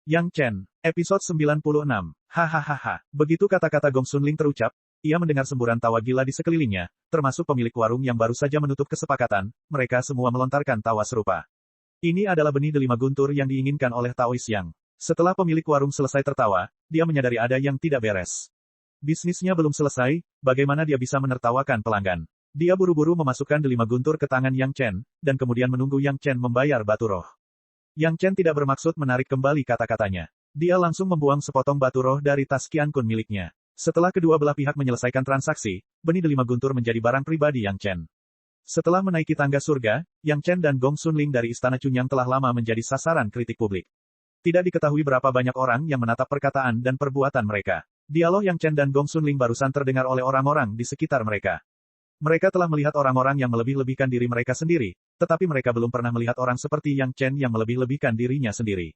Yang Chen, episode 96. Hahaha. Begitu kata-kata Gong Xunling terucap, ia mendengar semburan tawa gila di sekelilingnya, termasuk pemilik warung yang baru saja menutup kesepakatan, mereka semua melontarkan tawa serupa. Ini adalah benih delima guntur yang diinginkan oleh Taois Yang. Setelah pemilik warung selesai tertawa, dia menyadari ada yang tidak beres. Bisnisnya belum selesai, bagaimana dia bisa menertawakan pelanggan? Dia buru-buru memasukkan delima guntur ke tangan Yang Chen, dan kemudian menunggu Yang Chen membayar batu roh. Yang Chen tidak bermaksud menarik kembali kata-katanya. Dia langsung membuang sepotong batu roh dari tas Qiankun miliknya. Setelah kedua belah pihak menyelesaikan transaksi, benih delima guntur menjadi barang pribadi Yang Chen. Setelah menaiki tangga surga, Yang Chen dan Gong Xunling dari Istana Cunyang telah lama menjadi sasaran kritik publik. Tidak diketahui berapa banyak orang yang menatap perkataan dan perbuatan mereka. Dialog Yang Chen dan Gong Xunling barusan terdengar oleh orang-orang di sekitar mereka. Mereka telah melihat orang-orang yang melebih-lebihkan diri mereka sendiri, tetapi mereka belum pernah melihat orang seperti Yang Chen yang melebih-lebihkan dirinya sendiri.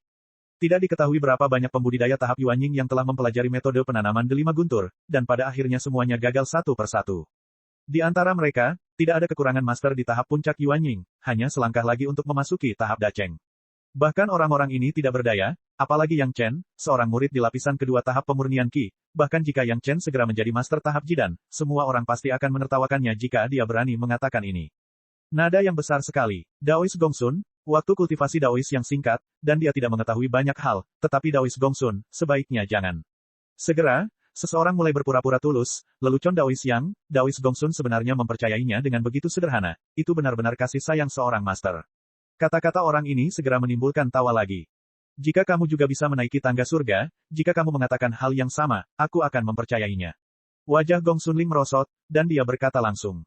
Tidak diketahui berapa banyak pembudidaya tahap Yuanying yang telah mempelajari metode penanaman delima guntur, dan pada akhirnya semuanya gagal satu persatu. Di antara mereka, tidak ada kekurangan master di tahap puncak Yuanying, hanya selangkah lagi untuk memasuki tahap Dacheng. Bahkan orang-orang ini tidak berdaya, apalagi Yang Chen, seorang murid di lapisan kedua tahap pemurnian Qi. Bahkan jika Yang Chen segera menjadi master tahap Jidan, semua orang pasti akan menertawakannya jika dia berani mengatakan ini. Nada yang besar sekali. Daois Gongsun, waktu kultivasi Daois yang singkat, dan dia tidak mengetahui banyak hal, tetapi Daois Gongsun, sebaiknya jangan. Segera, seseorang mulai berpura-pura tulus, lelucon Daois Yang, Daois Gongsun sebenarnya mempercayainya dengan begitu sederhana, itu benar-benar kasih sayang seorang master. Kata-kata orang ini segera menimbulkan tawa lagi. Jika kamu juga bisa menaiki tangga surga, jika kamu mengatakan hal yang sama, aku akan mempercayainya. Wajah Gong Xunling merosot, dan dia berkata langsung.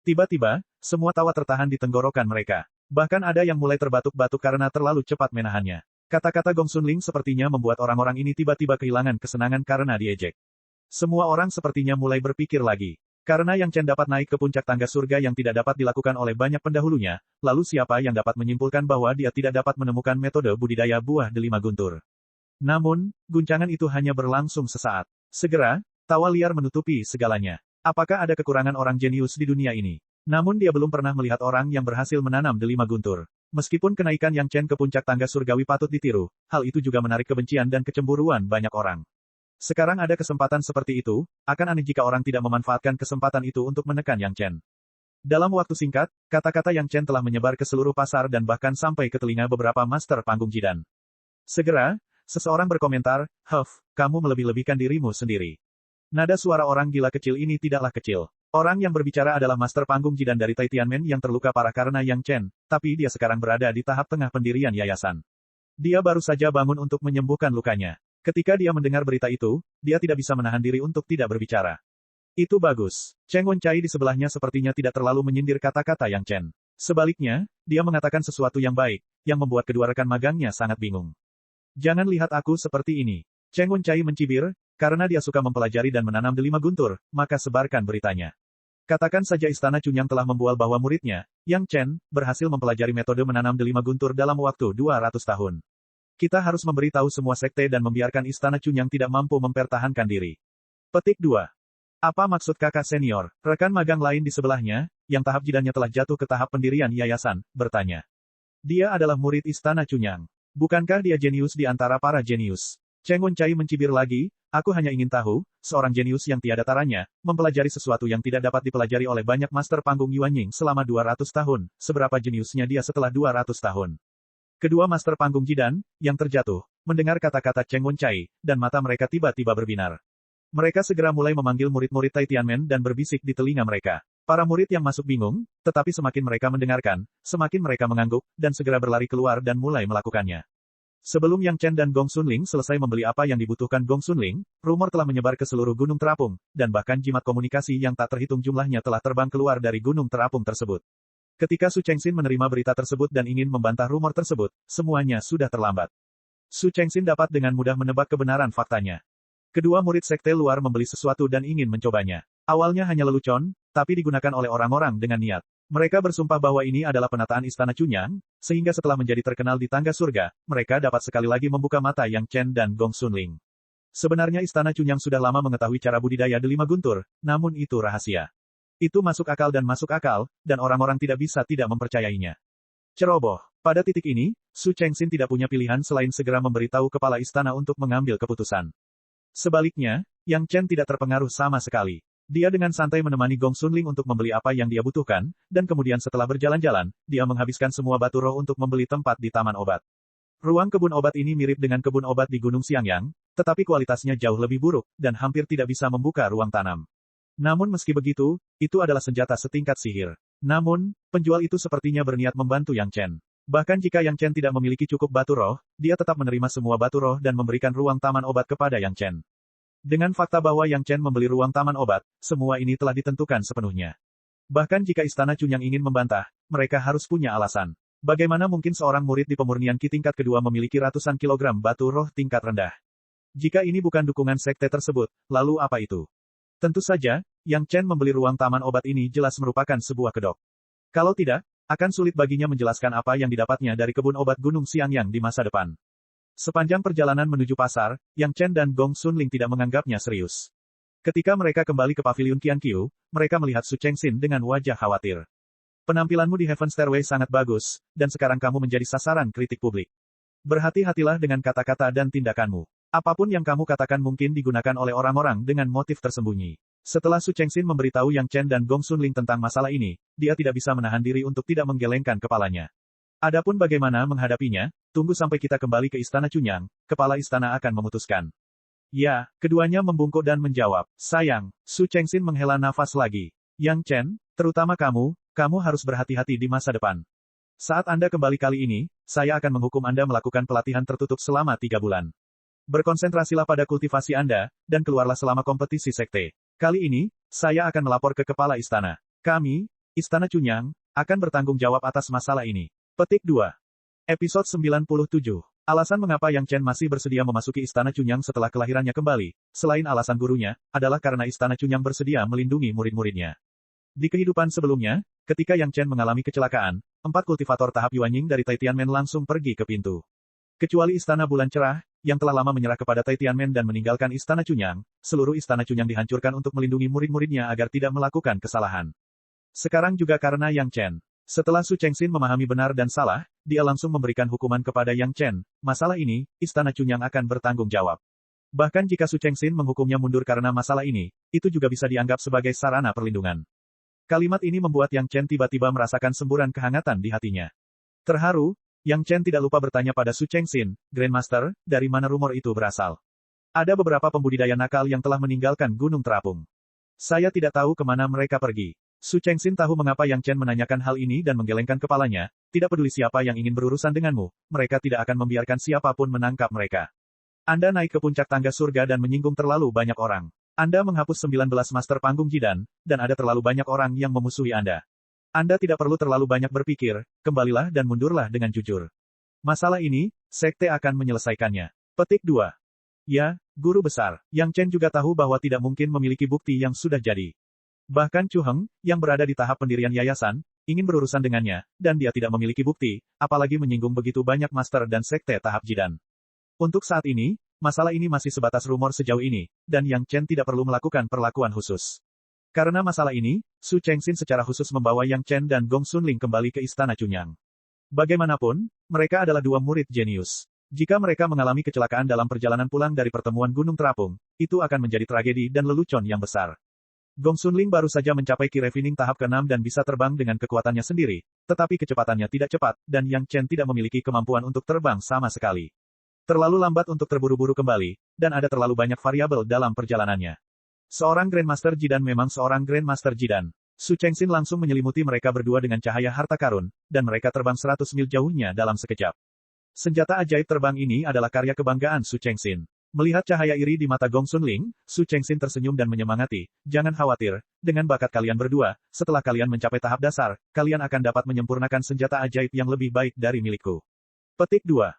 Tiba-tiba, semua tawa tertahan di tenggorokan mereka. Bahkan ada yang mulai terbatuk-batuk karena terlalu cepat menahannya. Kata-kata Gong Xunling sepertinya membuat orang-orang ini tiba-tiba kehilangan kesenangan karena diejek. Semua orang sepertinya mulai berpikir lagi. Karena Yang Chen dapat naik ke puncak tangga surga yang tidak dapat dilakukan oleh banyak pendahulunya, lalu siapa yang dapat menyimpulkan bahwa dia tidak dapat menemukan metode budidaya buah delima guntur. Namun, guncangan itu hanya berlangsung sesaat. Segera, tawa liar menutupi segalanya. Apakah ada kekurangan orang jenius di dunia ini? Namun dia belum pernah melihat orang yang berhasil menanam delima guntur. Meskipun kenaikan Yang Chen ke puncak tangga surgawi patut ditiru, hal itu juga menarik kebencian dan kecemburuan banyak orang. Sekarang ada kesempatan seperti itu, akan aneh jika orang tidak memanfaatkan kesempatan itu untuk menekan Yang Chen. Dalam waktu singkat, kata-kata Yang Chen telah menyebar ke seluruh pasar dan bahkan sampai ke telinga beberapa master panggung Jidan. Segera, seseorang berkomentar, kamu melebih-lebihkan dirimu sendiri. Nada suara orang gila kecil ini tidaklah kecil. Orang yang berbicara adalah master panggung Jidan dari Taitianmen yang terluka parah karena Yang Chen, tapi dia sekarang berada di tahap tengah pendirian yayasan. Dia baru saja bangun untuk menyembuhkan lukanya. Ketika dia mendengar berita itu, dia tidak bisa menahan diri untuk tidak berbicara. Itu bagus. Cheng Wenchai di sebelahnya sepertinya tidak terlalu menyindir kata-kata Yang Chen. Sebaliknya, dia mengatakan sesuatu yang baik, yang membuat kedua rekan magangnya sangat bingung. Jangan lihat aku seperti ini. Cheng Wenchai mencibir, karena dia suka mempelajari dan menanam delima guntur, maka sebarkan beritanya. Katakan saja Istana Cunyang telah membual bahwa muridnya, Yang Chen, berhasil mempelajari metode menanam delima guntur dalam waktu 200 tahun. Kita harus memberitahu semua sekte dan membiarkan Istana Cunyang tidak mampu mempertahankan diri. Petik 2. Apa maksud kakak senior? Rekan magang lain di sebelahnya, yang tahap jidannya telah jatuh ke tahap pendirian yayasan, bertanya. Dia adalah murid Istana Cunyang. Bukankah dia jenius di antara para jenius? Cheng Wenchai mencibir lagi, aku hanya ingin tahu, seorang jenius yang tiada taranya, mempelajari sesuatu yang tidak dapat dipelajari oleh banyak master panggung Yuanying selama 200 tahun, seberapa jeniusnya dia setelah 200 tahun. Kedua master panggung Jidan, yang terjatuh, mendengar kata-kata Cheng Wenchai, dan mata mereka tiba-tiba berbinar. Mereka segera mulai memanggil murid-murid Taitianmen dan berbisik di telinga mereka. Para murid yang masuk bingung, tetapi semakin mereka mendengarkan, semakin mereka mengangguk, dan segera berlari keluar dan mulai melakukannya. Sebelum Yang Chen dan Gong Xunling selesai membeli apa yang dibutuhkan Gong Xunling, rumor telah menyebar ke seluruh gunung terapung, dan bahkan jimat komunikasi yang tak terhitung jumlahnya telah terbang keluar dari gunung terapung tersebut. Ketika Su Chengxin menerima berita tersebut dan ingin membantah rumor tersebut, semuanya sudah terlambat. Su Chengxin dapat dengan mudah menebak kebenaran faktanya. Kedua murid sekte luar membeli sesuatu dan ingin mencobanya. Awalnya hanya lelucon, tapi digunakan oleh orang-orang dengan niat. Mereka bersumpah bahwa ini adalah penataan Istana Cunyang, sehingga setelah menjadi terkenal di tangga surga, mereka dapat sekali lagi membuka mata Yang Chen dan Gong Xunling. Sebenarnya Istana Cunyang sudah lama mengetahui cara budidaya delima guntur, namun itu rahasia. Itu masuk akal dan orang-orang tidak bisa tidak mempercayainya. Ceroboh. Pada titik ini, Su Chengxin tidak punya pilihan selain segera memberitahu kepala istana untuk mengambil keputusan. Sebaliknya, Yang Chen tidak terpengaruh sama sekali. Dia dengan santai menemani Gong Xunling untuk membeli apa yang dia butuhkan, dan kemudian setelah berjalan-jalan, dia menghabiskan semua batu roh untuk membeli tempat di taman obat. Ruang kebun obat ini mirip dengan kebun obat di Gunung Xiangyang, tetapi kualitasnya jauh lebih buruk, dan hampir tidak bisa membuka ruang tanam. Namun meski begitu, itu adalah senjata setingkat sihir. Namun, penjual itu sepertinya berniat membantu Yang Chen. Bahkan jika Yang Chen tidak memiliki cukup batu roh, dia tetap menerima semua batu roh dan memberikan ruang taman obat kepada Yang Chen. Dengan fakta bahwa Yang Chen membeli ruang taman obat, semua ini telah ditentukan sepenuhnya. Bahkan jika Istana Chunyang ingin membantah, mereka harus punya alasan. Bagaimana mungkin seorang murid di pemurnian Qi tingkat kedua memiliki ratusan kilogram batu roh tingkat rendah? Jika ini bukan dukungan sekte tersebut, lalu apa itu? Tentu saja, Yang Chen membeli ruang taman obat ini jelas merupakan sebuah kedok. Kalau tidak, akan sulit baginya menjelaskan apa yang didapatnya dari kebun obat Gunung Xiangyang di masa depan. Sepanjang perjalanan menuju pasar, Yang Chen dan Gong Xunling tidak menganggapnya serius. Ketika mereka kembali ke paviliun Qianqiu, mereka melihat Su Chengxin dengan wajah khawatir. Penampilanmu di Heaven Stairway sangat bagus, dan sekarang kamu menjadi sasaran kritik publik. Berhati-hatilah dengan kata-kata dan tindakanmu. Apapun yang kamu katakan mungkin digunakan oleh orang-orang dengan motif tersembunyi. Setelah Su Chengxin memberitahu Yang Chen dan Gong Xunling tentang masalah ini, dia tidak bisa menahan diri untuk tidak menggelengkan kepalanya. Adapun bagaimana menghadapinya, tunggu sampai kita kembali ke Istana Chunyang, kepala istana akan memutuskan. Ya, keduanya membungkuk dan menjawab. Sayang, Su Chengxin menghela nafas lagi. Yang Chen, terutama kamu harus berhati-hati di masa depan. Saat Anda kembali kali ini, saya akan menghukum Anda melakukan pelatihan tertutup selama 3 bulan. Berkonsentrasilah pada kultivasi Anda, dan keluarlah selama kompetisi sekte. Kali ini, saya akan melapor ke kepala istana. Kami, Istana Chunyang, akan bertanggung jawab atas masalah ini. Petik 2. Episode 97. Alasan mengapa Yang Chen masih bersedia memasuki Istana Chunyang setelah kelahirannya kembali, selain alasan gurunya, adalah karena Istana Chunyang bersedia melindungi murid-muridnya. Di kehidupan sebelumnya, ketika Yang Chen mengalami kecelakaan, 4 kultivator tahap Yuanying dari Taitianmen langsung pergi ke pintu. Kecuali Istana Bulan Cerah, yang telah lama menyerah kepada Taitianmen dan meninggalkan Istana Chunyang, seluruh Istana Chunyang dihancurkan untuk melindungi murid-muridnya agar tidak melakukan kesalahan. Sekarang juga karena Yang Chen. Setelah Su Chengxin memahami benar dan salah, dia langsung memberikan hukuman kepada Yang Chen. Masalah ini, Istana Chunyang akan bertanggung jawab. Bahkan jika Su Chengxin menghukumnya mundur karena masalah ini, itu juga bisa dianggap sebagai sarana perlindungan. Kalimat ini membuat Yang Chen tiba-tiba merasakan semburan kehangatan di hatinya. Terharu, Yang Chen tidak lupa bertanya pada Su Chengxin, Grandmaster, dari mana rumor itu berasal? Ada beberapa pembudidaya nakal yang telah meninggalkan Gunung Terapung. Saya tidak tahu kemana mereka pergi. Su Chengxin tahu mengapa Yang Chen menanyakan hal ini dan menggelengkan kepalanya, tidak peduli siapa yang ingin berurusan denganmu, mereka tidak akan membiarkan siapapun menangkap mereka. Anda naik ke puncak tangga surga dan menyinggung terlalu banyak orang. Anda menghapus 19 master panggung Jidan, dan ada terlalu banyak orang yang memusuhi Anda. Anda tidak perlu terlalu banyak berpikir, kembalilah dan mundurlah dengan jujur. Masalah ini, sekte akan menyelesaikannya. Petik 2. Ya, Guru Besar, Yang Chen juga tahu bahwa tidak mungkin memiliki bukti yang sudah jadi. Bahkan Chu Heng, yang berada di tahap pendirian yayasan, ingin berurusan dengannya, dan dia tidak memiliki bukti, apalagi menyinggung begitu banyak master dan sekte tahap Jidan. Untuk saat ini, masalah ini masih sebatas rumor sejauh ini, dan Yang Chen tidak perlu melakukan perlakuan khusus. Karena masalah ini, Su Chengxin secara khusus membawa Yang Chen dan Gong Xunling kembali ke Istana Chunyang. Bagaimanapun, mereka adalah 2 murid jenius. Jika mereka mengalami kecelakaan dalam perjalanan pulang dari pertemuan Gunung Terapung, itu akan menjadi tragedi dan lelucon yang besar. Gong Xunling baru saja mencapai Qi Refining tahap ke-6 dan bisa terbang dengan kekuatannya sendiri, tetapi kecepatannya tidak cepat, dan Yang Chen tidak memiliki kemampuan untuk terbang sama sekali. Terlalu lambat untuk terburu-buru kembali, dan ada terlalu banyak variabel dalam perjalanannya. Seorang Grandmaster Jidan memang seorang Grandmaster Jidan. Su Chengxin langsung menyelimuti mereka berdua dengan cahaya harta karun, dan mereka terbang 100 mil jauhnya dalam sekejap. Senjata ajaib terbang ini adalah karya kebanggaan Su Chengxin. Melihat cahaya iri di mata Gong Xunling, Su Chengxin tersenyum dan menyemangati. Jangan khawatir, dengan bakat kalian berdua, setelah kalian mencapai tahap dasar, kalian akan dapat menyempurnakan senjata ajaib yang lebih baik dari milikku. Petik 2.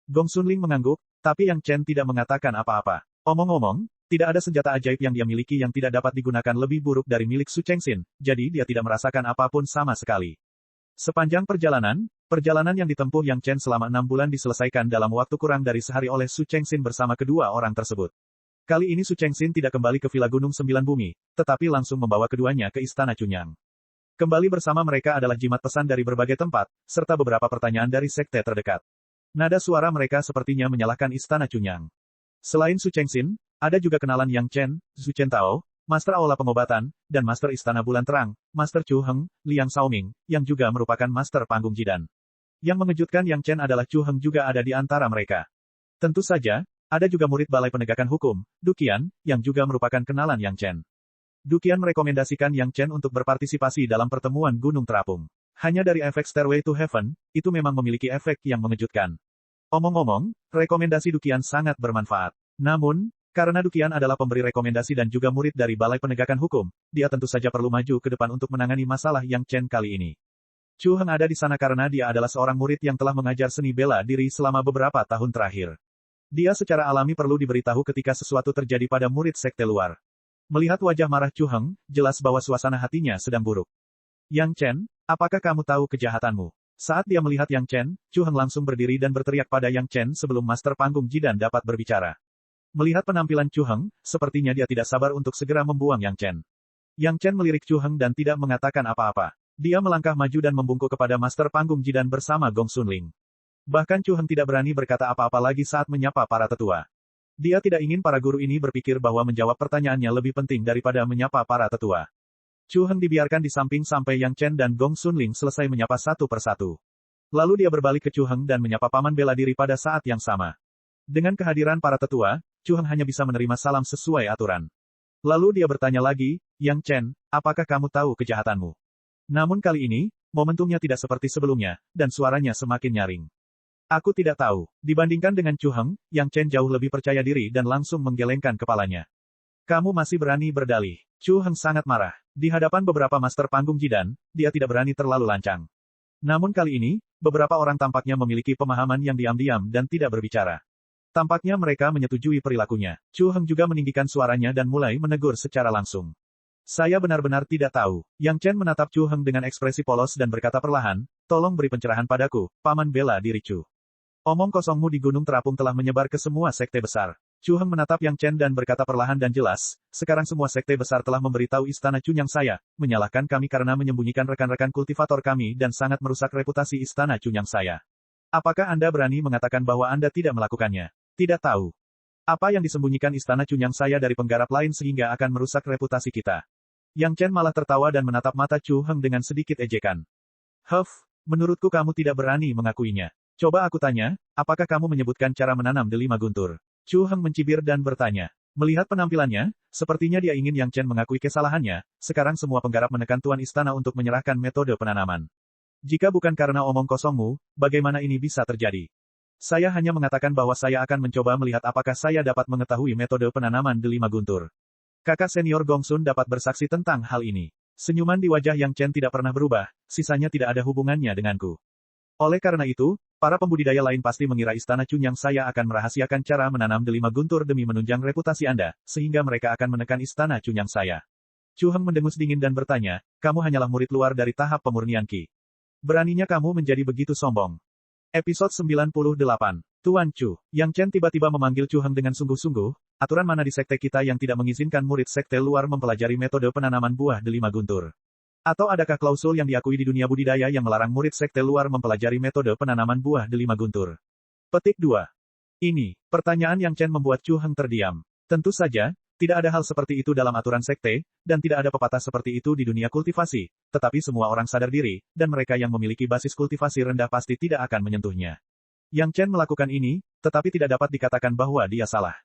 Gong Xunling mengangguk, tapi Yang Chen tidak mengatakan apa-apa. Omong-omong, tidak ada senjata ajaib yang dia miliki yang tidak dapat digunakan lebih buruk dari milik Su Chengxin, jadi dia tidak merasakan apapun sama sekali. Sepanjang perjalanan yang ditempuh Yang Chen selama 6 bulan diselesaikan dalam waktu kurang dari sehari oleh Su Chengxin bersama kedua orang tersebut. Kali ini Su Chengxin tidak kembali ke Villa Gunung 9 Bumi, tetapi langsung membawa keduanya ke Istana Chunyang. Kembali bersama mereka adalah jimat pesan dari berbagai tempat, serta beberapa pertanyaan dari sekte terdekat. Nada suara mereka sepertinya menyalahkan Istana Chunyang. Selain Su Chengxin, ada juga kenalan Yang Chen, Zhu Chentao, Master Aula Pengobatan, dan Master Istana Bulan Terang, Master Chu Heng, Liang Xiaoming, yang juga merupakan Master Panggung Jidan. Yang mengejutkan Yang Chen adalah Chu Heng juga ada di antara mereka. Tentu saja, ada juga murid Balai Penegakan Hukum, Duqian, yang juga merupakan kenalan Yang Chen. Duqian merekomendasikan Yang Chen untuk berpartisipasi dalam pertemuan Gunung Terapung. Hanya dari efek Stairway to Heaven, itu memang memiliki efek yang mengejutkan. Omong-omong, rekomendasi Duqian sangat bermanfaat. Namun, karena Duqian adalah pemberi rekomendasi dan juga murid dari Balai Penegakan Hukum, dia tentu saja perlu maju ke depan untuk menangani masalah Yang Chen kali ini. Chu Heng ada di sana karena dia adalah seorang murid yang telah mengajar seni bela diri selama beberapa tahun terakhir. Dia secara alami perlu diberitahu ketika sesuatu terjadi pada murid sekte luar. Melihat wajah marah Chu Heng, jelas bahwa suasana hatinya sedang buruk. Yang Chen, apakah kamu tahu kejahatanmu? Saat dia melihat Yang Chen, Chu Heng langsung berdiri dan berteriak pada Yang Chen sebelum Master Panggung Jidan dapat berbicara. Melihat penampilan Chu Heng, sepertinya dia tidak sabar untuk segera membuang Yang Chen. Yang Chen melirik Chu Heng dan tidak mengatakan apa-apa. Dia melangkah maju dan membungkuk kepada Master Panggung Jidan bersama Gong Xunling. Bahkan Chu Heng tidak berani berkata apa-apa lagi saat menyapa para tetua. Dia tidak ingin para guru ini berpikir bahwa menjawab pertanyaannya lebih penting daripada menyapa para tetua. Chu Heng dibiarkan di samping sampai Yang Chen dan Gong Xunling selesai menyapa satu persatu. Lalu dia berbalik ke Chu Heng dan menyapa paman bela diri pada saat yang sama. Dengan kehadiran para tetua, Chu Heng hanya bisa menerima salam sesuai aturan. Lalu dia bertanya lagi, Yang Chen, apakah kamu tahu kejahatanmu? Namun kali ini, momentumnya tidak seperti sebelumnya, dan suaranya semakin nyaring. Aku tidak tahu. Dibandingkan dengan Chu Heng, Yang Chen jauh lebih percaya diri dan langsung menggelengkan kepalanya. Kamu masih berani berdalih. Chu Heng sangat marah. Di hadapan beberapa Master Panggung Jidan, dia tidak berani terlalu lancang. Namun kali ini, beberapa orang tampaknya memiliki pemahaman yang diam-diam dan tidak berbicara. Tampaknya mereka menyetujui perilakunya. Chu Heng juga meninggikan suaranya dan mulai menegur secara langsung. Saya benar-benar tidak tahu. Yang Chen menatap Chu Heng dengan ekspresi polos dan berkata perlahan, tolong beri pencerahan padaku, paman bela diri Chu. Omong kosongmu di Gunung Terapung telah menyebar ke semua sekte besar. Chu Heng menatap Yang Chen dan berkata perlahan dan jelas, sekarang semua sekte besar telah memberitahu Istana Chunyang saya, menyalahkan kami karena menyembunyikan rekan-rekan kultivator kami dan sangat merusak reputasi Istana Chunyang saya. Apakah Anda berani mengatakan bahwa Anda tidak melakukannya? Tidak tahu. Apa yang disembunyikan Istana Chunyang saya dari penggarap lain sehingga akan merusak reputasi kita? Yang Chen malah tertawa dan menatap mata Chu Heng dengan sedikit ejekan. Menurutku kamu tidak berani mengakuinya. Coba aku tanya, apakah kamu menyebutkan cara menanam delima guntur? Chu Heng mencibir dan bertanya. Melihat penampilannya, sepertinya dia ingin Yang Chen mengakui kesalahannya, sekarang semua penggarap menekan Tuan Istana untuk menyerahkan metode penanaman. Jika bukan karena omong kosongmu, bagaimana ini bisa terjadi? Saya hanya mengatakan bahwa saya akan mencoba melihat apakah saya dapat mengetahui metode penanaman delima guntur. Kakak senior Gong Sun dapat bersaksi tentang hal ini. Senyuman di wajah Yang Chen tidak pernah berubah, sisanya tidak ada hubungannya denganku. Oleh karena itu, para pembudidaya lain pasti mengira Istana Chunyang saya akan merahasiakan cara menanam delima guntur demi menunjang reputasi Anda, sehingga mereka akan menekan Istana Chunyang saya. Chu Heng mendengus dingin dan bertanya, kamu hanyalah murid luar dari tahap pemurnian Qi. Beraninya kamu menjadi begitu sombong. Episode 98. Tuan Chu. Yang Chen tiba-tiba memanggil Chu Heng dengan sungguh-sungguh, aturan mana di sekte kita yang tidak mengizinkan murid sekte luar mempelajari metode penanaman buah delima guntur? Atau adakah klausul yang diakui di dunia budidaya yang melarang murid sekte luar mempelajari metode penanaman buah delima guntur? Petik 2. Ini, pertanyaan Yang Chen membuat Chu Heng terdiam. Tentu saja, tidak ada hal seperti itu dalam aturan sekte, dan tidak ada pepatah seperti itu di dunia kultivasi, tetapi semua orang sadar diri, dan mereka yang memiliki basis kultivasi rendah pasti tidak akan menyentuhnya. Yang Chen melakukan ini, tetapi tidak dapat dikatakan bahwa dia salah.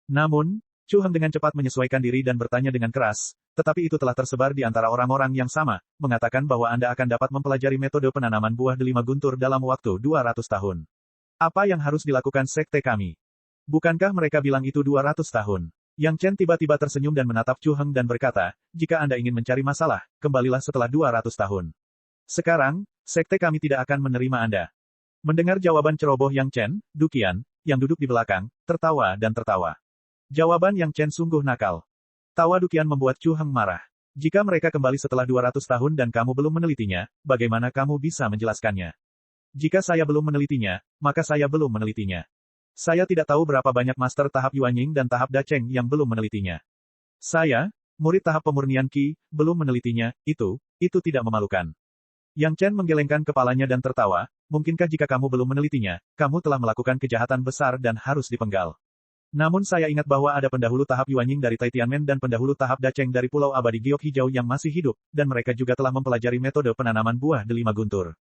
Namun, Chu Heng dengan cepat menyesuaikan diri dan bertanya dengan keras, tetapi itu telah tersebar di antara orang-orang yang sama, mengatakan bahwa Anda akan dapat mempelajari metode penanaman buah delima guntur dalam waktu 200 tahun. Apa yang harus dilakukan sekte kami? Bukankah mereka bilang itu 200 tahun? Yang Chen tiba-tiba tersenyum dan menatap Chu Heng dan berkata, jika Anda ingin mencari masalah, kembalilah setelah 200 tahun. Sekarang, sekte kami tidak akan menerima Anda. Mendengar jawaban ceroboh Yang Chen, Duqian, yang duduk di belakang, tertawa dan tertawa. Jawaban Yang Chen sungguh nakal. Tawa Duqian membuat Chu Heng marah. Jika mereka kembali setelah 200 tahun dan kamu belum menelitinya, bagaimana kamu bisa menjelaskannya? Jika saya belum menelitinya, maka saya belum menelitinya. Saya tidak tahu berapa banyak master tahap Yuanying dan tahap Dacheng yang belum menelitinya. Saya, murid tahap pemurnian Qi, belum menelitinya, itu Itu tidak memalukan. Yang Chen menggelengkan kepalanya dan tertawa, mungkinkah jika kamu belum menelitinya, kamu telah melakukan kejahatan besar dan harus dipenggal. Namun saya ingat bahwa ada pendahulu tahap Yuanying dari Tai Tianmen dan pendahulu tahap Dacheng dari Pulau Abadi Giok Hijau yang masih hidup, dan mereka juga telah mempelajari metode penanaman buah delima guntur.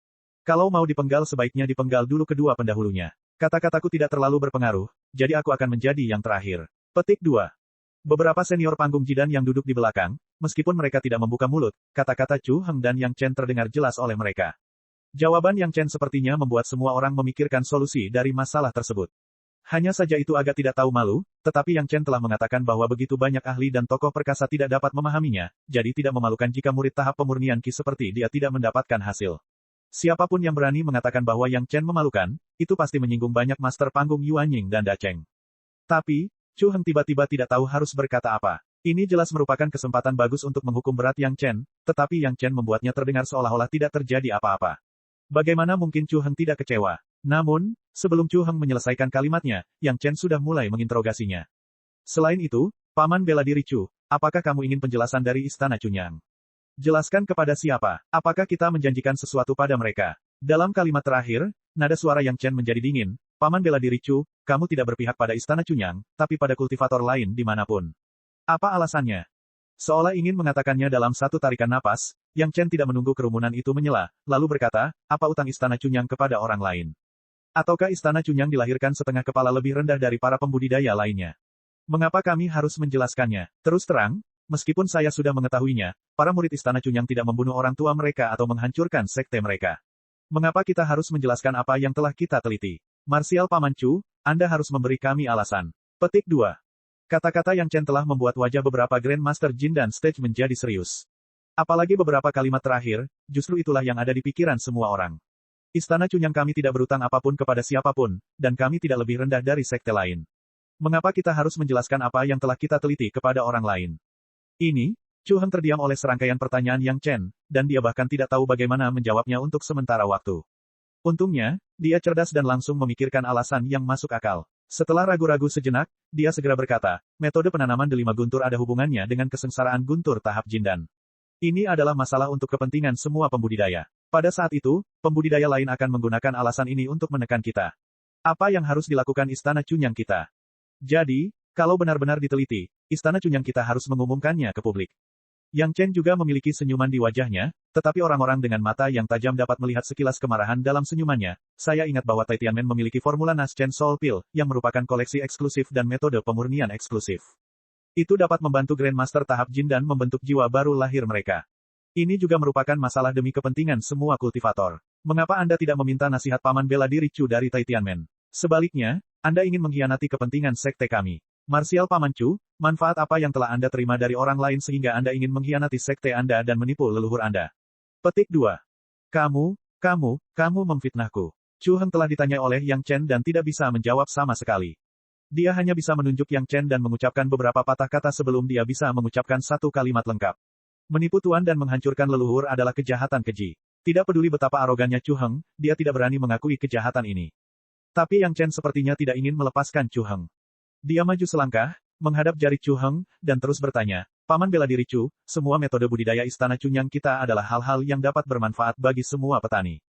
Kalau mau dipenggal sebaiknya dipenggal dulu kedua pendahulunya. Kata-kataku tidak terlalu berpengaruh, jadi aku akan menjadi yang terakhir. Petik 2. Beberapa senior panggung Jidan yang duduk di belakang, meskipun mereka tidak membuka mulut, kata-kata Chu Heng dan Yang Chen terdengar jelas oleh mereka. Jawaban Yang Chen sepertinya membuat semua orang memikirkan solusi dari masalah tersebut. Hanya saja itu agak tidak tahu malu, tetapi Yang Chen telah mengatakan bahwa begitu banyak ahli dan tokoh perkasa tidak dapat memahaminya, jadi tidak memalukan jika murid tahap pemurnian Qi seperti dia tidak mendapatkan hasil. Siapapun yang berani mengatakan bahwa Yang Chen memalukan, itu pasti menyinggung banyak master panggung Yuanying dan Dacheng. Tapi, Chu Heng tiba-tiba tidak tahu harus berkata apa. Ini jelas merupakan kesempatan bagus untuk menghukum berat Yang Chen, tetapi Yang Chen membuatnya terdengar seolah-olah tidak terjadi apa-apa. Bagaimana mungkin Chu Heng tidak kecewa? Namun, sebelum Chu Heng menyelesaikan kalimatnya, Yang Chen sudah mulai menginterogasinya. Selain itu, Paman bela diri Chu, apakah kamu ingin penjelasan dari Istana Chunyang? Jelaskan kepada siapa? Apakah kita menjanjikan sesuatu pada mereka? Dalam kalimat terakhir, nada suara Yang Chen menjadi dingin. Paman bela diri Chu, kamu tidak berpihak pada Istana Chunyang, tapi pada kultivator lain dimanapun. Apa alasannya? Seolah ingin mengatakannya dalam satu tarikan napas, Yang Chen tidak menunggu kerumunan itu menyela, lalu berkata, apa utang Istana Chunyang kepada orang lain? Ataukah Istana Chunyang dilahirkan setengah kepala lebih rendah dari para pembudidaya lainnya? Mengapa kami harus menjelaskannya? Terus terang, meskipun saya sudah mengetahuinya, para murid Istana Chunyang tidak membunuh orang tua mereka atau menghancurkan sekte mereka. Mengapa kita harus menjelaskan apa yang telah kita teliti? Marsial Paman Chu, Anda harus memberi kami alasan. Petik 2. Kata-kata Yang Chen telah membuat wajah beberapa Grandmaster Jin dan Stage menjadi serius. Apalagi beberapa kalimat terakhir, justru itulah yang ada di pikiran semua orang. Istana Chunyang kami tidak berutang apapun kepada siapapun, dan kami tidak lebih rendah dari sekte lain. Mengapa kita harus menjelaskan apa yang telah kita teliti kepada orang lain? Ini, Chu Heng terdiam oleh serangkaian pertanyaan Yang Chen, dan dia bahkan tidak tahu bagaimana menjawabnya untuk sementara waktu. Untungnya, dia cerdas dan langsung memikirkan alasan yang masuk akal. Setelah ragu-ragu sejenak, dia segera berkata, metode penanaman delima guntur ada hubungannya dengan kesengsaraan guntur tahap Jindan. Ini adalah masalah untuk kepentingan semua pembudidaya. Pada saat itu, pembudidaya lain akan menggunakan alasan ini untuk menekan kita. Apa yang harus dilakukan Istana Chunyang kita? Jadi, kalau benar-benar diteliti, Istana Chunyang kita harus mengumumkannya ke publik. Yang Chen juga memiliki senyuman di wajahnya, tetapi orang-orang dengan mata yang tajam dapat melihat sekilas kemarahan dalam senyumannya. Saya ingat bahwa Tai Tianmen memiliki formula Nas Chen Soul Pill, yang merupakan koleksi eksklusif dan metode pemurnian eksklusif. Itu dapat membantu Grandmaster tahap Jin dan membentuk jiwa baru lahir mereka. Ini juga merupakan masalah demi kepentingan semua kultivator. Mengapa Anda tidak meminta nasihat Paman bela diri Chu dari Tai Tianmen? Sebaliknya, Anda ingin mengkhianati kepentingan sekte kami. Marsial Paman Chu, manfaat apa yang telah Anda terima dari orang lain sehingga Anda ingin mengkhianati sekte Anda dan menipu leluhur Anda? Petik 2. Kamu memfitnahku. Chu Heng telah ditanya oleh Yang Chen dan tidak bisa menjawab sama sekali. Dia hanya bisa menunjuk Yang Chen dan mengucapkan beberapa patah kata sebelum dia bisa mengucapkan satu kalimat lengkap. Menipu tuan dan menghancurkan leluhur adalah kejahatan keji. Tidak peduli betapa arogannya Chu Heng, dia tidak berani mengakui kejahatan ini. Tapi Yang Chen sepertinya tidak ingin melepaskan Chu Heng. Dia maju selangkah, menghadap jari Chu Heng, dan terus bertanya, Paman bela diri Chu, semua metode budidaya Istana Chunyang kita adalah hal-hal yang dapat bermanfaat bagi semua petani.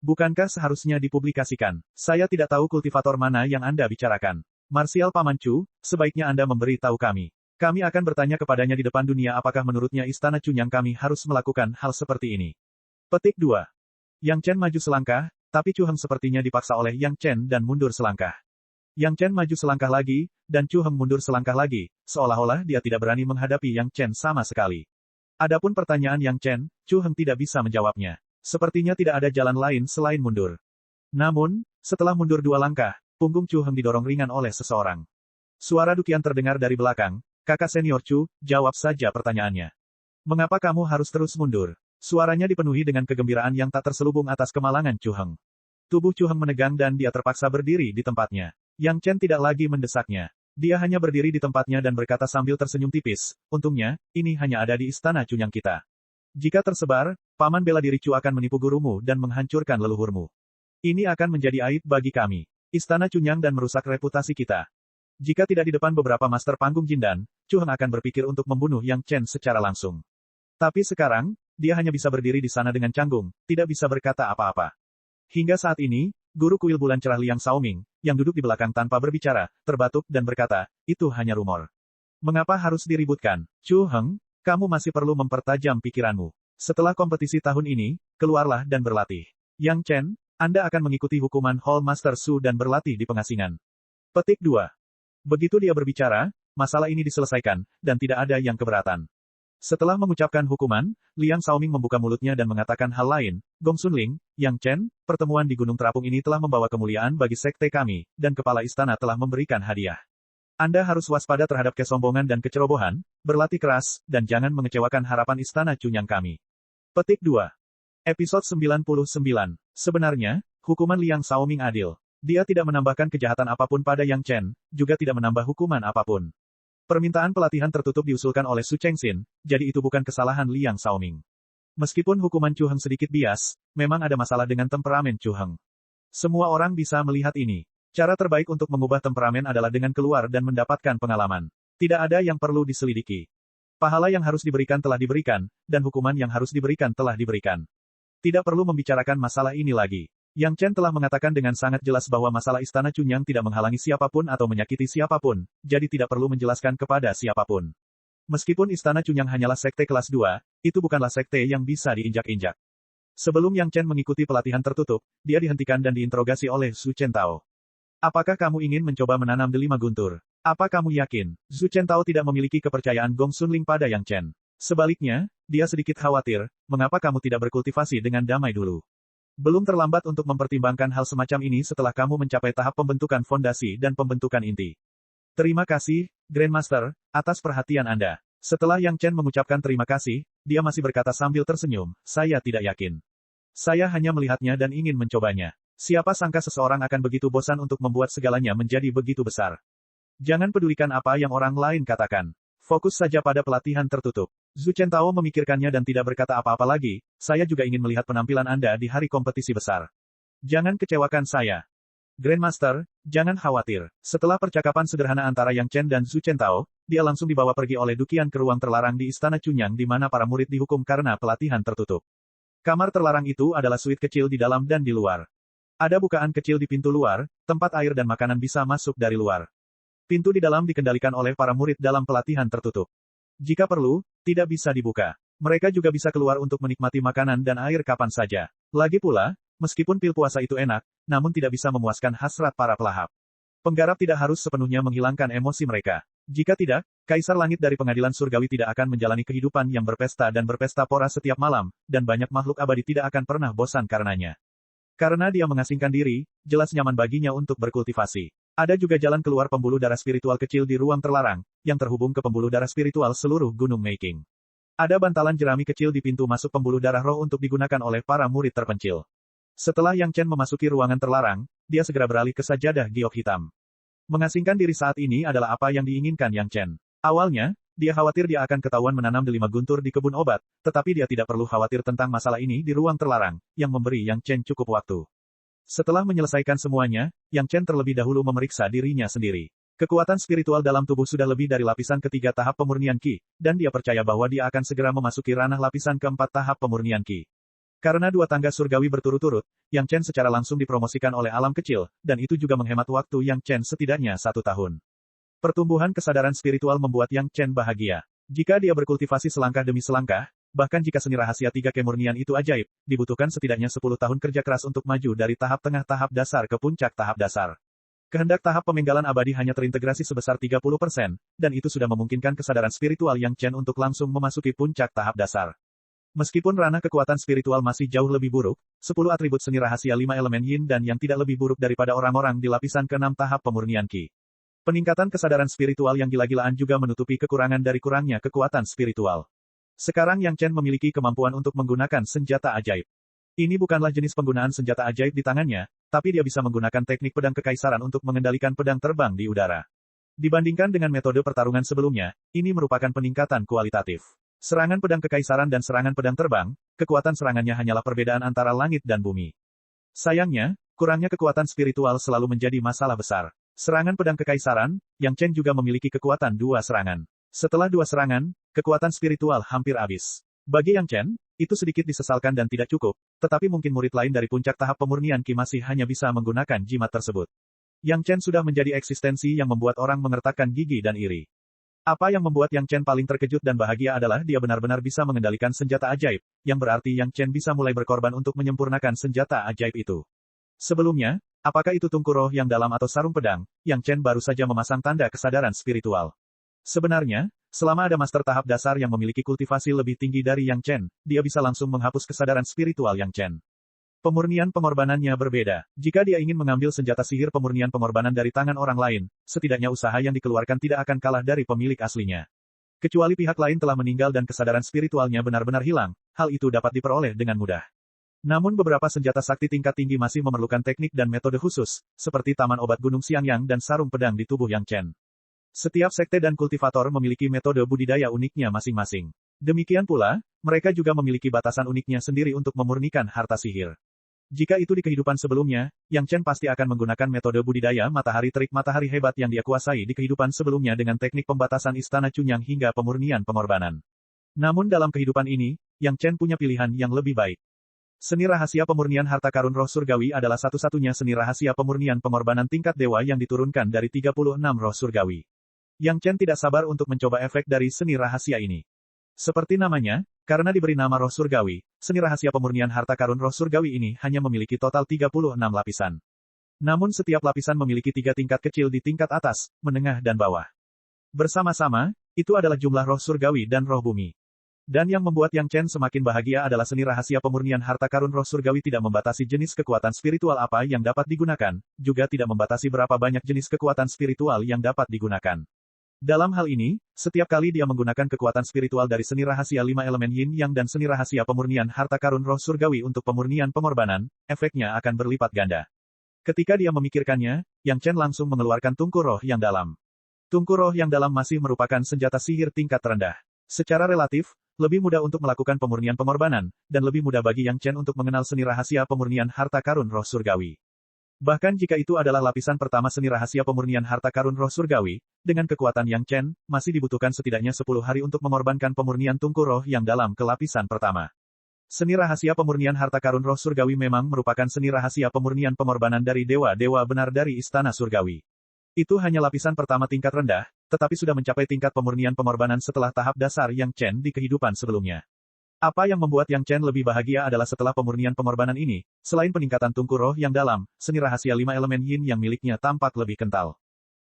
Bukankah seharusnya dipublikasikan? Saya tidak tahu kultivator mana yang Anda bicarakan. Marsial Paman Chu, sebaiknya Anda memberi tahu kami. Kami akan bertanya kepadanya di depan dunia apakah menurutnya Istana Chunyang kami harus melakukan hal seperti ini. Petik 2. Yang Chen maju selangkah, tapi Chu Heng sepertinya dipaksa oleh Yang Chen dan mundur selangkah. Yang Chen maju selangkah lagi, dan Chu Heng mundur selangkah lagi, seolah-olah dia tidak berani menghadapi Yang Chen sama sekali. Adapun pertanyaan Yang Chen, Chu Heng tidak bisa menjawabnya. Sepertinya tidak ada jalan lain selain mundur. Namun, setelah mundur 2 langkah, punggung Chu Heng didorong ringan oleh seseorang. Suara dukian terdengar dari belakang, kakak senior Chu, jawab saja pertanyaannya. Mengapa kamu harus terus mundur? Suaranya dipenuhi dengan kegembiraan yang tak terselubung atas kemalangan Chu Heng. Tubuh Chu Heng menegang dan dia terpaksa berdiri di tempatnya. Yang Chen tidak lagi mendesaknya. Dia hanya berdiri di tempatnya dan berkata sambil tersenyum tipis, untungnya, ini hanya ada di Istana Chunyang kita. Jika tersebar, Paman bela diri Chu akan menipu gurumu dan menghancurkan leluhurmu. Ini akan menjadi aib bagi kami. Istana Chunyang dan merusak reputasi kita. Jika tidak di depan beberapa master panggung Jindan, Chu Heng akan berpikir untuk membunuh Yang Chen secara langsung. Tapi sekarang, dia hanya bisa berdiri di sana dengan canggung, tidak bisa berkata apa-apa. Hingga saat ini, guru kuil bulan cerah Liang Xiaoming, yang duduk di belakang tanpa berbicara, terbatuk dan berkata, itu hanya rumor. Mengapa harus diributkan? Chu Heng, kamu masih perlu mempertajam pikiranmu. Setelah kompetisi tahun ini, keluarlah dan berlatih. Yang Chen, Anda akan mengikuti hukuman Hall Master Su dan berlatih di pengasingan. Petik 2. Begitu dia berbicara, masalah ini diselesaikan, dan tidak ada yang keberatan. Setelah mengucapkan hukuman, Liang Xiaoming membuka mulutnya dan mengatakan hal lain, Gong Sunling, Yang Chen, pertemuan di Gunung Terapung ini telah membawa kemuliaan bagi sekte kami, dan kepala istana telah memberikan hadiah. Anda harus waspada terhadap kesombongan dan kecerobohan, berlatih keras, dan jangan mengecewakan harapan istana Cunyang kami. Petik 2. Episode 99. Sebenarnya, hukuman Liang Xiaoming adil. Dia tidak menambahkan kejahatan apapun pada Yang Chen, juga tidak menambah hukuman apapun. Permintaan pelatihan tertutup diusulkan oleh Su Chengxin, jadi itu bukan kesalahan Liang Xiaoming. Meskipun hukuman Chu Heng sedikit bias, memang ada masalah dengan temperamen Chu Heng. Semua orang bisa melihat ini. Cara terbaik untuk mengubah temperamen adalah dengan keluar dan mendapatkan pengalaman. Tidak ada yang perlu diselidiki. Pahala yang harus diberikan telah diberikan, dan hukuman yang harus diberikan telah diberikan. Tidak perlu membicarakan masalah ini lagi. Yang Chen telah mengatakan dengan sangat jelas bahwa masalah Istana Cunyang tidak menghalangi siapapun atau menyakiti siapapun, jadi tidak perlu menjelaskan kepada siapapun. Meskipun Istana Cunyang hanyalah sekte kelas 2, itu bukanlah sekte yang bisa diinjak-injak. Sebelum Yang Chen mengikuti pelatihan tertutup, dia dihentikan dan diinterogasi oleh Su Chentao. Apakah kamu ingin mencoba menanam delima guntur? Apa kamu yakin? Su Chentao tidak memiliki kepercayaan Gong Sunling pada Yang Chen. Sebaliknya, dia sedikit khawatir, mengapa kamu tidak berkultivasi dengan damai dulu? Belum terlambat untuk mempertimbangkan hal semacam ini setelah kamu mencapai tahap pembentukan fondasi dan pembentukan inti. Terima kasih, Grandmaster, atas perhatian Anda. Setelah Yang Chen mengucapkan terima kasih, dia masih berkata sambil tersenyum, saya tidak yakin. Saya hanya melihatnya dan ingin mencobanya. Siapa sangka seseorang akan begitu bosan untuk membuat segalanya menjadi begitu besar. Jangan pedulikan apa yang orang lain katakan. Fokus saja pada pelatihan tertutup. Su Chentao memikirkannya dan tidak berkata apa-apa lagi, saya juga ingin melihat penampilan Anda di hari kompetisi besar. Jangan kecewakan saya. Grandmaster, jangan khawatir. Setelah percakapan sederhana antara Yang Chen dan Su Chentao, dia langsung dibawa pergi oleh Dukian ke ruang terlarang di Istana Cunyang di mana para murid dihukum karena pelatihan tertutup. Kamar terlarang itu adalah suite kecil di dalam dan di luar. Ada bukaan kecil di pintu luar, tempat air dan makanan bisa masuk dari luar. Pintu di dalam dikendalikan oleh para murid dalam pelatihan tertutup. Jika perlu, tidak bisa dibuka. Mereka juga bisa keluar untuk menikmati makanan dan air kapan saja. Lagi pula, meskipun pil puasa itu enak, namun tidak bisa memuaskan hasrat para pelahap. Penggarap tidak harus sepenuhnya menghilangkan emosi mereka. Jika tidak, Kaisar Langit dari Pengadilan Surgawi tidak akan menjalani kehidupan yang berpesta dan berpesta pora setiap malam, dan banyak makhluk abadi tidak akan pernah bosan karenanya. Karena dia mengasingkan diri, jelas nyaman baginya untuk berkultivasi. Ada juga jalan keluar pembuluh darah spiritual kecil di ruang terlarang, yang terhubung ke pembuluh darah spiritual seluruh Gunung Making. Ada bantalan jerami kecil di pintu masuk pembuluh darah roh untuk digunakan oleh para murid terpencil. Setelah Yang Chen memasuki ruangan terlarang, dia segera beralih ke sajadah giok hitam. Mengasingkan diri saat ini adalah apa yang diinginkan Yang Chen. Awalnya, dia khawatir dia akan ketahuan menanam delima guntur di kebun obat, tetapi dia tidak perlu khawatir tentang masalah ini di ruang terlarang, yang memberi Yang Chen cukup waktu. Setelah menyelesaikan semuanya, Yang Chen terlebih dahulu memeriksa dirinya sendiri. Kekuatan spiritual dalam tubuh sudah lebih dari lapisan ketiga tahap pemurnian Qi, dan dia percaya bahwa dia akan segera memasuki ranah lapisan keempat tahap pemurnian Qi. Karena dua tangga surgawi berturut-turut, Yang Chen secara langsung dipromosikan oleh alam kecil, dan itu juga menghemat waktu Yang Chen setidaknya 1 tahun. Pertumbuhan kesadaran spiritual membuat Yang Chen bahagia. Jika dia berkultivasi selangkah demi selangkah, bahkan jika seni rahasia 3 kemurnian itu ajaib, dibutuhkan setidaknya 10 tahun kerja keras untuk maju dari tahap tengah tahap dasar ke puncak tahap dasar. Kehendak tahap pemenggalan abadi hanya terintegrasi sebesar 30%, dan itu sudah memungkinkan kesadaran spiritual Yang Chen untuk langsung memasuki puncak tahap dasar. Meskipun ranah kekuatan spiritual masih jauh lebih buruk, 10 atribut seni rahasia 5 elemen yin dan yang tidak lebih buruk daripada orang-orang di lapisan ke-6 tahap pemurnian Qi. Peningkatan kesadaran spiritual yang gila-gilaan juga menutupi kekurangan dari kurangnya kekuatan spiritual. Sekarang Yang Chen memiliki kemampuan untuk menggunakan senjata ajaib. Ini bukanlah jenis penggunaan senjata ajaib di tangannya, tapi dia bisa menggunakan teknik pedang kekaisaran untuk mengendalikan pedang terbang di udara. Dibandingkan dengan metode pertarungan sebelumnya, ini merupakan peningkatan kualitatif. Serangan pedang kekaisaran dan serangan pedang terbang, kekuatan serangannya hanyalah perbedaan antara langit dan bumi. Sayangnya, kurangnya kekuatan spiritual selalu menjadi masalah besar. Serangan pedang kekaisaran, Yang Chen juga memiliki kekuatan 2 serangan. Setelah 2 serangan, kekuatan spiritual hampir habis. Bagi Yang Chen, Itu sedikit disesalkan dan tidak cukup, tetapi mungkin murid lain dari puncak tahap pemurnian Qi masih hanya bisa menggunakan jimat tersebut. Yang Chen sudah menjadi eksistensi yang membuat orang mengertakkan gigi dan iri. Apa yang membuat Yang Chen paling terkejut dan bahagia adalah dia benar-benar bisa mengendalikan senjata ajaib, yang berarti Yang Chen bisa mulai berkorban untuk menyempurnakan senjata ajaib itu. Sebelumnya, apakah itu tungku roh yang dalam atau sarung pedang, Yang Chen baru saja memasang tanda kesadaran spiritual. Sebenarnya, selama ada master tahap dasar yang memiliki kultivasi lebih tinggi dari Yang Chen, dia bisa langsung menghapus kesadaran spiritual Yang Chen. Pemurnian pengorbanannya berbeda. Jika dia ingin mengambil senjata sihir pemurnian pengorbanan dari tangan orang lain, setidaknya usaha yang dikeluarkan tidak akan kalah dari pemilik aslinya. Kecuali pihak lain telah meninggal dan kesadaran spiritualnya benar-benar hilang, hal itu dapat diperoleh dengan mudah. Namun beberapa senjata sakti tingkat tinggi masih memerlukan teknik dan metode khusus, seperti Taman Obat Gunung Xiangyang dan sarung pedang di tubuh Yang Chen. Setiap sekte dan kultivator memiliki metode budidaya uniknya masing-masing. Demikian pula, mereka juga memiliki batasan uniknya sendiri untuk memurnikan harta sihir. Jika itu di kehidupan sebelumnya, Yang Chen pasti akan menggunakan metode budidaya matahari terik matahari hebat yang dia kuasai di kehidupan sebelumnya dengan teknik pembatasan istana Cunyang hingga pemurnian pengorbanan. Namun dalam kehidupan ini, Yang Chen punya pilihan yang lebih baik. Seni rahasia pemurnian harta karun roh surgawi adalah satu-satunya seni rahasia pemurnian pengorbanan tingkat dewa yang diturunkan dari 36 roh surgawi. Yang Chen tidak sabar untuk mencoba efek dari seni rahasia ini. Seperti namanya, karena diberi nama roh surgawi, seni rahasia pemurnian harta karun roh surgawi ini hanya memiliki total 36 lapisan. Namun setiap lapisan memiliki 3 tingkat kecil di tingkat atas, menengah dan bawah. Bersama-sama, itu adalah jumlah roh surgawi dan roh bumi. Dan yang membuat Yang Chen semakin bahagia adalah seni rahasia pemurnian harta karun roh surgawi tidak membatasi jenis kekuatan spiritual apa yang dapat digunakan, juga tidak membatasi berapa banyak jenis kekuatan spiritual yang dapat digunakan. Dalam hal ini, setiap kali dia menggunakan kekuatan spiritual dari seni rahasia 5 elemen yin yang dan seni rahasia pemurnian harta karun roh surgawi untuk pemurnian pengorbanan, efeknya akan berlipat ganda. Ketika dia memikirkannya, Yang Chen langsung mengeluarkan tungku roh yang dalam. Tungku roh yang dalam masih merupakan senjata sihir tingkat terendah. Secara relatif, lebih mudah untuk melakukan pemurnian pengorbanan, dan lebih mudah bagi Yang Chen untuk mengenal seni rahasia pemurnian harta karun roh surgawi. Bahkan jika itu adalah lapisan pertama seni rahasia pemurnian harta karun roh surgawi, dengan kekuatan Yang Chen, masih dibutuhkan setidaknya 10 hari untuk mengorbankan pemurnian tungku roh yang dalam ke lapisan pertama. Seni rahasia pemurnian harta karun roh surgawi memang merupakan seni rahasia pemurnian pengorbanan dari dewa-dewa benar dari istana surgawi. Itu hanya lapisan pertama tingkat rendah, tetapi sudah mencapai tingkat pemurnian pengorbanan setelah tahap dasar Yang Chen di kehidupan sebelumnya. Apa yang membuat Yang Chen lebih bahagia adalah setelah pemurnian pengorbanan ini, selain peningkatan tungku roh yang dalam, seni rahasia 5 elemen yin yang miliknya tampak lebih kental.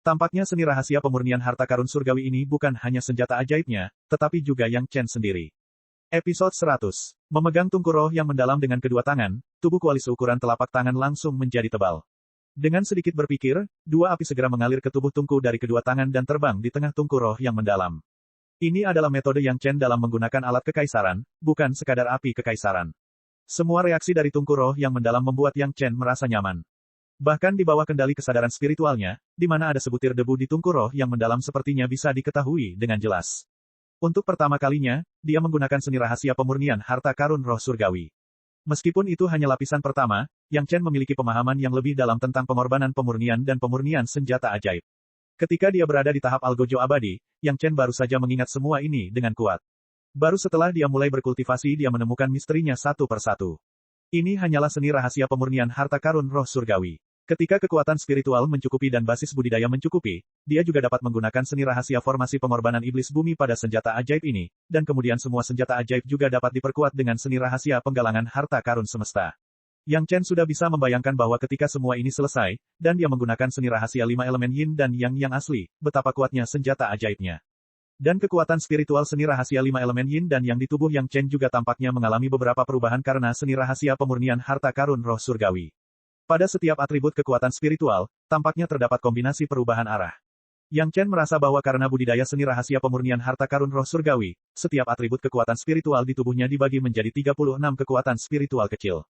Tampaknya seni rahasia pemurnian harta karun surgawi ini bukan hanya senjata ajaibnya, tetapi juga Yang Chen sendiri. Episode 100. Memegang tungku roh yang mendalam dengan kedua tangan, tubuh kualis ukuran telapak tangan langsung menjadi tebal. Dengan sedikit berpikir, dua api segera mengalir ke tubuh tungku dari kedua tangan dan terbang di tengah tungku roh yang mendalam. Ini adalah metode Yang Chen dalam menggunakan alat kekaisaran, bukan sekadar api kekaisaran. Semua reaksi dari tungku roh yang mendalam membuat Yang Chen merasa nyaman. Bahkan di bawah kendali kesadaran spiritualnya, di mana ada sebutir debu di tungku roh yang mendalam sepertinya bisa diketahui dengan jelas. Untuk pertama kalinya, dia menggunakan seni rahasia pemurnian harta karun roh surgawi. Meskipun itu hanya lapisan pertama, Yang Chen memiliki pemahaman yang lebih dalam tentang pengorbanan pemurnian dan pemurnian senjata ajaib. Ketika dia berada di tahap Algojo abadi, Yang Chen baru saja mengingat semua ini dengan kuat. Baru setelah dia mulai berkultivasi dia menemukan misterinya satu persatu. Ini hanyalah seni rahasia pemurnian harta karun roh surgawi. Ketika kekuatan spiritual mencukupi dan basis budidaya mencukupi, dia juga dapat menggunakan seni rahasia formasi pengorbanan iblis bumi pada senjata ajaib ini, dan kemudian semua senjata ajaib juga dapat diperkuat dengan seni rahasia penggalangan harta karun semesta. Yang Chen sudah bisa membayangkan bahwa ketika semua ini selesai, dan dia menggunakan seni rahasia 5 elemen yin dan yang asli, betapa kuatnya senjata ajaibnya. Dan kekuatan spiritual seni rahasia 5 elemen yin dan yang di tubuh Yang Chen juga tampaknya mengalami beberapa perubahan karena seni rahasia pemurnian harta karun roh surgawi. Pada setiap atribut kekuatan spiritual, tampaknya terdapat kombinasi perubahan arah. Yang Chen merasa bahwa karena budidaya seni rahasia pemurnian harta karun roh surgawi, setiap atribut kekuatan spiritual di tubuhnya dibagi menjadi 36 kekuatan spiritual kecil.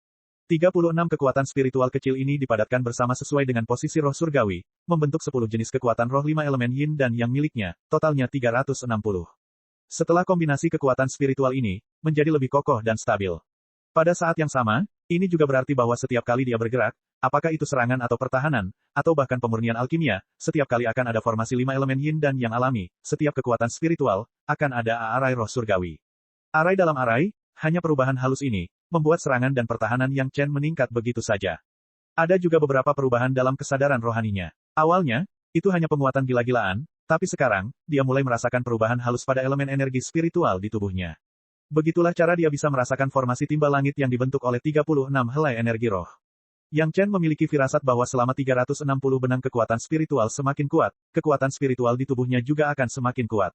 36 kekuatan spiritual kecil ini dipadatkan bersama sesuai dengan posisi roh surgawi, membentuk 10 jenis kekuatan roh 5 elemen yin dan yang miliknya, totalnya 360. Setelah kombinasi kekuatan spiritual ini, menjadi lebih kokoh dan stabil. Pada saat yang sama, ini juga berarti bahwa setiap kali dia bergerak, apakah itu serangan atau pertahanan, atau bahkan pemurnian alkimia, setiap kali akan ada formasi 5 elemen yin dan yang alami, setiap kekuatan spiritual, akan ada arai roh surgawi. Arai dalam arai, Hanya perubahan halus ini, membuat serangan dan pertahanan Yang Chen meningkat begitu saja. Ada juga beberapa perubahan dalam kesadaran rohaninya. Awalnya, itu hanya penguatan gila-gilaan, tapi sekarang, dia mulai merasakan perubahan halus pada elemen energi spiritual di tubuhnya. Begitulah cara dia bisa merasakan formasi timbal langit yang dibentuk oleh 36 helai energi roh. Yang Chen memiliki firasat bahwa selama 360 benang kekuatan spiritual semakin kuat, kekuatan spiritual di tubuhnya juga akan semakin kuat.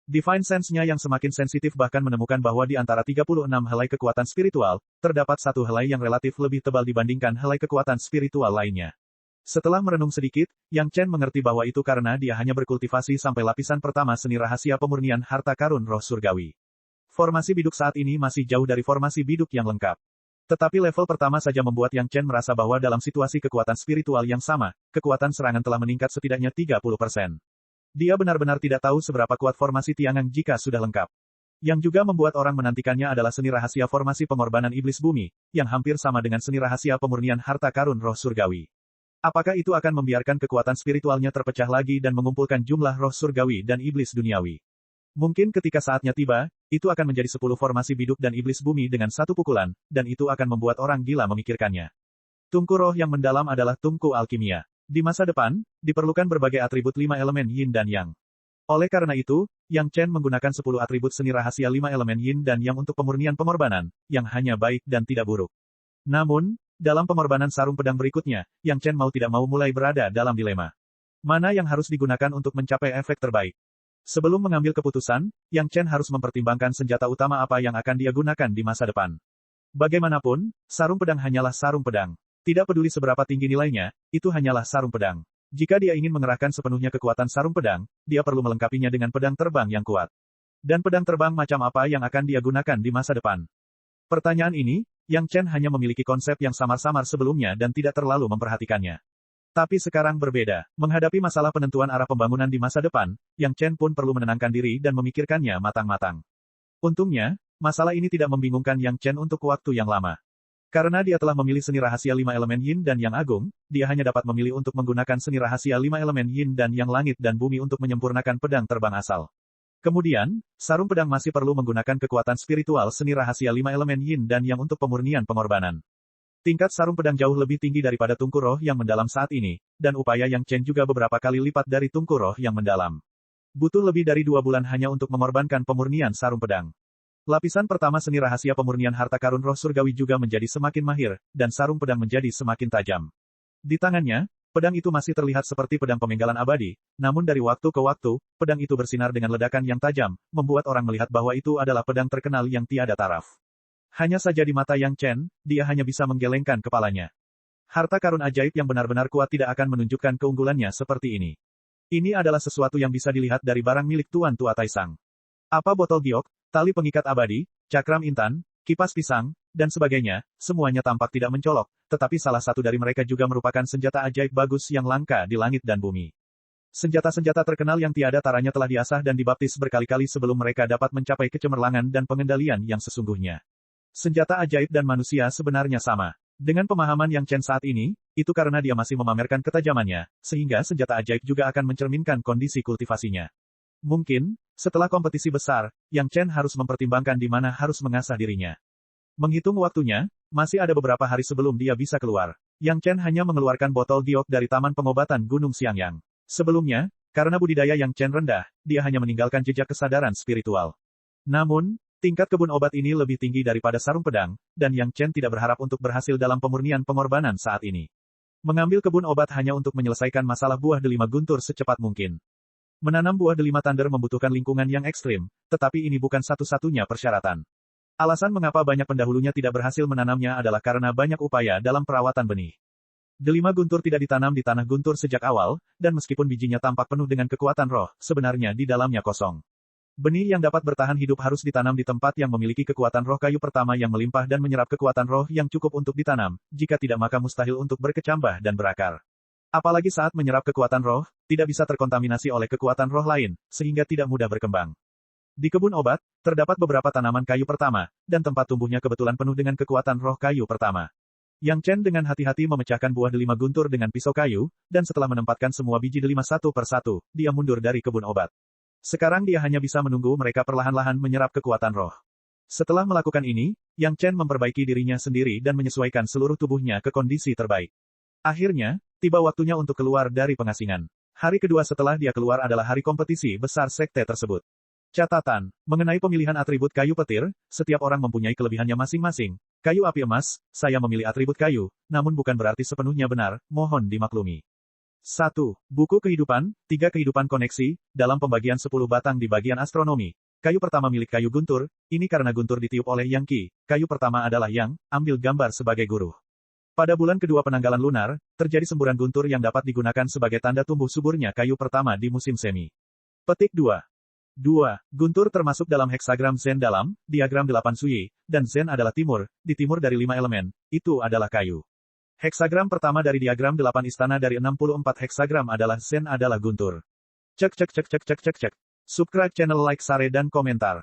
Divine Sense-nya yang semakin sensitif bahkan menemukan bahwa di antara 36 helai kekuatan spiritual, terdapat satu helai yang relatif lebih tebal dibandingkan helai kekuatan spiritual lainnya. Setelah merenung sedikit, Yang Chen mengerti bahwa itu karena dia hanya berkultivasi sampai lapisan pertama seni rahasia pemurnian harta karun roh surgawi. Formasi biduk saat ini masih jauh dari formasi biduk yang lengkap. Tetapi level pertama saja membuat Yang Chen merasa bahwa dalam situasi kekuatan spiritual yang sama, kekuatan serangan telah meningkat setidaknya 30%. Dia benar-benar tidak tahu seberapa kuat formasi Tiangang jika sudah lengkap. Yang juga membuat orang menantikannya adalah seni rahasia formasi pengorbanan iblis bumi, yang hampir sama dengan seni rahasia pemurnian harta karun roh surgawi. Apakah itu akan membiarkan kekuatan spiritualnya terpecah lagi dan mengumpulkan jumlah roh surgawi dan iblis duniawi? Mungkin ketika saatnya tiba, itu akan menjadi 10 formasi biduk dan iblis bumi dengan satu pukulan, dan itu akan membuat orang gila memikirkannya. Tungku roh yang mendalam adalah tungku alkimia. Di masa depan, diperlukan berbagai atribut 5 elemen yin dan yang. Oleh karena itu, Yang Chen menggunakan 10 atribut seni rahasia 5 elemen yin dan yang untuk pemurnian pengorbanan, yang hanya baik dan tidak buruk. Namun, dalam pengorbanan sarung pedang berikutnya, Yang Chen mau tidak mau mulai berada dalam dilema. Mana yang harus digunakan untuk mencapai efek terbaik? Sebelum mengambil keputusan, Yang Chen harus mempertimbangkan senjata utama apa yang akan dia gunakan di masa depan. Bagaimanapun, sarung pedang hanyalah sarung pedang. Tidak peduli seberapa tinggi nilainya, itu hanyalah sarung pedang. Jika dia ingin mengerahkan sepenuhnya kekuatan sarung pedang, dia perlu melengkapinya dengan pedang terbang yang kuat. Dan pedang terbang macam apa yang akan dia gunakan di masa depan? Pertanyaan ini, Yang Chen hanya memiliki konsep yang samar-samar sebelumnya dan tidak terlalu memperhatikannya. Tapi sekarang berbeda. Menghadapi masalah penentuan arah pembangunan di masa depan, Yang Chen pun perlu menenangkan diri dan memikirkannya matang-matang. Untungnya, masalah ini tidak membingungkan Yang Chen untuk waktu yang lama. Karena dia telah memilih seni rahasia 5 elemen yin dan yang agung, dia hanya dapat memilih untuk menggunakan seni rahasia 5 elemen yin dan yang langit dan bumi untuk menyempurnakan pedang terbang asal. Kemudian, sarung pedang masih perlu menggunakan kekuatan spiritual seni rahasia 5 elemen yin dan yang untuk pemurnian pengorbanan. Tingkat sarung pedang jauh lebih tinggi daripada tungku roh yang mendalam saat ini, dan upaya Yang Chen juga beberapa kali lipat dari tungku roh yang mendalam. Butuh lebih dari 2 bulan hanya untuk mengorbankan pemurnian sarung pedang. Lapisan pertama seni rahasia pemurnian harta karun roh surgawi juga menjadi semakin mahir, dan sarung pedang menjadi semakin tajam. Di tangannya, pedang itu masih terlihat seperti pedang pemenggalan abadi, namun dari waktu ke waktu, pedang itu bersinar dengan ledakan yang tajam, membuat orang melihat bahwa itu adalah pedang terkenal yang tiada taraf. Hanya saja di mata Yang Chen, dia hanya bisa menggelengkan kepalanya. Harta karun ajaib yang benar-benar kuat tidak akan menunjukkan keunggulannya seperti ini. Ini adalah sesuatu yang bisa dilihat dari barang milik Tuan Tua Taisang. Apa botol giok, tali pengikat abadi, cakram intan, kipas pisang, dan sebagainya, semuanya tampak tidak mencolok, tetapi salah satu dari mereka juga merupakan senjata ajaib bagus yang langka di langit dan bumi. Senjata-senjata terkenal yang tiada taranya telah diasah dan dibaptis berkali-kali sebelum mereka dapat mencapai kecemerlangan dan pengendalian yang sesungguhnya. Senjata ajaib dan manusia sebenarnya sama. Dengan pemahaman Yang Chen saat ini, itu karena dia masih memamerkan ketajamannya, sehingga senjata ajaib juga akan mencerminkan kondisi kultivasinya. Mungkin, setelah kompetisi besar, Yang Chen harus mempertimbangkan di mana harus mengasah dirinya. Menghitung waktunya, masih ada beberapa hari sebelum dia bisa keluar. Yang Chen hanya mengeluarkan botol giok dari Taman Pengobatan Gunung Xiangyang. Sebelumnya, karena budidaya Yang Chen rendah, dia hanya meninggalkan jejak kesadaran spiritual. Namun, tingkat kebun obat ini lebih tinggi daripada sarung pedang, dan Yang Chen tidak berharap untuk berhasil dalam pemurnian pengorbanan saat ini. Mengambil kebun obat hanya untuk menyelesaikan masalah buah delima guntur secepat mungkin. Menanam buah delima thunder membutuhkan lingkungan yang ekstrim, tetapi ini bukan satu-satunya persyaratan. Alasan mengapa banyak pendahulunya tidak berhasil menanamnya adalah karena banyak upaya dalam perawatan benih. Delima guntur tidak ditanam di tanah guntur sejak awal, dan meskipun bijinya tampak penuh dengan kekuatan roh, sebenarnya di dalamnya kosong. Benih yang dapat bertahan hidup harus ditanam di tempat yang memiliki kekuatan roh kayu pertama yang melimpah dan menyerap kekuatan roh yang cukup untuk ditanam, jika tidak maka mustahil untuk berkecambah dan berakar. Apalagi saat menyerap kekuatan roh, tidak bisa terkontaminasi oleh kekuatan roh lain, sehingga tidak mudah berkembang. Di kebun obat, terdapat beberapa tanaman kayu pertama, dan tempat tumbuhnya kebetulan penuh dengan kekuatan roh kayu pertama. Yang Chen dengan hati-hati memecahkan buah delima guntur dengan pisau kayu, dan setelah menempatkan semua biji delima satu persatu, dia mundur dari kebun obat. Sekarang dia hanya bisa menunggu mereka perlahan-lahan menyerap kekuatan roh. Setelah melakukan ini, Yang Chen memperbaiki dirinya sendiri dan menyesuaikan seluruh tubuhnya ke kondisi terbaik. Akhirnya, tiba waktunya untuk keluar dari pengasingan. Hari kedua setelah dia keluar adalah hari kompetisi besar sekte tersebut. Catatan, mengenai pemilihan atribut kayu petir, setiap orang mempunyai kelebihannya masing-masing. Kayu api emas, saya memilih atribut kayu, namun bukan berarti sepenuhnya benar, mohon dimaklumi. 1. Buku kehidupan, 3 kehidupan koneksi, dalam pembagian 10 batang di bagian astronomi. Kayu pertama milik kayu guntur, ini karena guntur ditiup oleh Yang Qi. Kayu pertama adalah Yang, ambil gambar sebagai guru. Pada bulan kedua penanggalan lunar, terjadi semburan guntur yang dapat digunakan sebagai tanda tumbuh suburnya kayu pertama di musim semi. Petik 2. 2. Guntur termasuk dalam heksagram Zen dalam, diagram 8 Sui, dan Zen adalah timur, di timur dari 5 elemen, itu adalah kayu. Heksagram pertama dari diagram 8 istana dari 64 heksagram adalah Zen adalah guntur. Cek. Subscribe channel, like, share dan komentar.